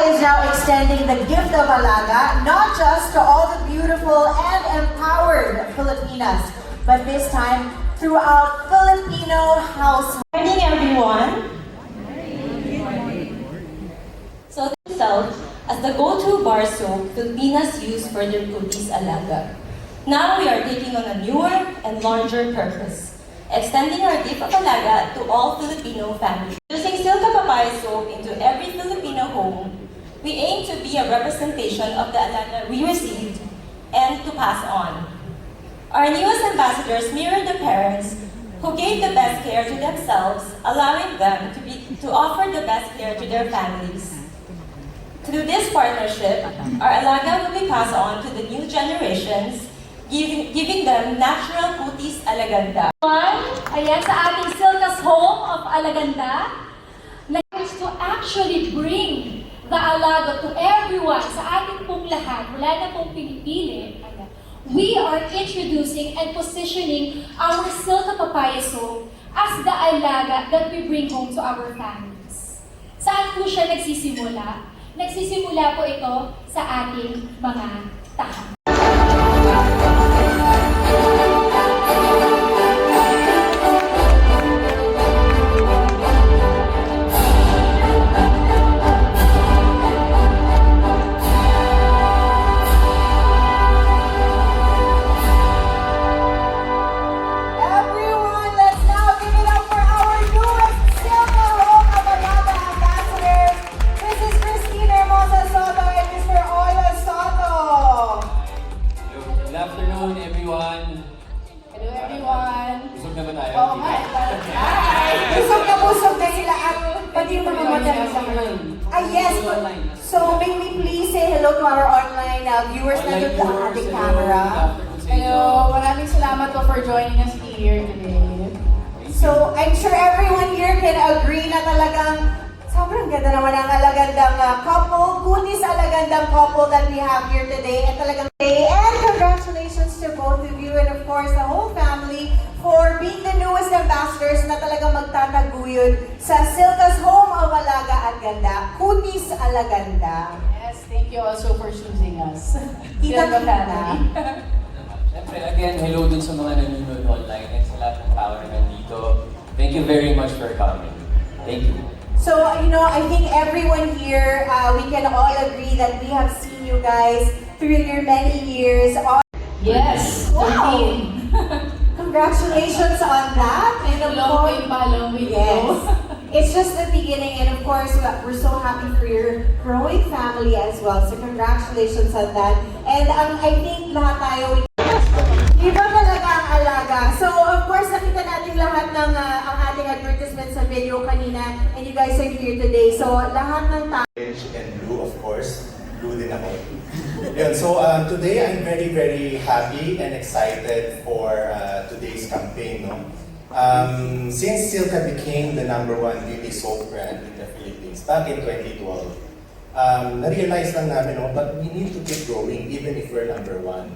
is now extending the gift of Alaga, not just to all the beautiful and empowered Filipinas, but this time throughout Filipino households. Good morning, everyone. So this serves as the go-to bar soap Filipinas use for their kutis Alaga. Now we are taking on a newer and larger purpose, extending our gift of Alaga to all Filipino families. Using Silka Papaya soap into every Filipino home, we aim to be a representation of the Alaga we received and to pass on. Our newest ambassadors mirror the parents who gave the best care to themselves, allowing them to offer the best care to their families. Through this partnership, our Alaga will be passed on to the new generations, giving them natural kutis Alaganda. Ayan sa ating Silka's Home of Alaganda, na is to actually bring the Alaga to everyone, sa ating pong lahat, wala na pong pinipili. We are introducing and positioning our Silka Papaya soap as the Alaga that we bring home to our families. Saan po siya nagsisimula? Nagsisimula po ito sa ating mga tahanan. Yes. So, may we please say hello to our online viewers na doon sa ating camera. Hello, maraming salamat po for joining us here today. So, I'm sure everyone here can agree na talagang sobrang ganda naman ang alagandang couple, kutis alagandang couple that we have here today. And talagang and congratulations to both of you and of course the whole family for being the newest ambassadors na talagang magtataguyod sa Silka's Home of Alaga at Ganda, Kutis Alaganda. Yes, thank you also for choosing us. Kita family. Siyempre, again, hello dun sa mga nanonood online and sa lahat ng tao na nandito. Thank you very much for coming. Thank you. So, you know, I think everyone here, we can all agree that we have seen you guys through your many years. Yes, Wow! Congratulations on that. And of course, long way yes, it's just the beginning. And of course, we're so happy for your growing family as well. So congratulations on that. And I think lahat tayo, iba talaga ang alaga. So of course, nakita natin lahat ng ang ating advertisement sa video kanina. And you guys are here today. So lahat ng tao. And blue, of course. Blue din ako. Yun, so today I'm very, very happy and excited for today's campaign. No? Since Silka became the #1 beauty soap brand in the Philippines back in 2012, na-realize lang namin, no, but we need to keep growing even if we're #1.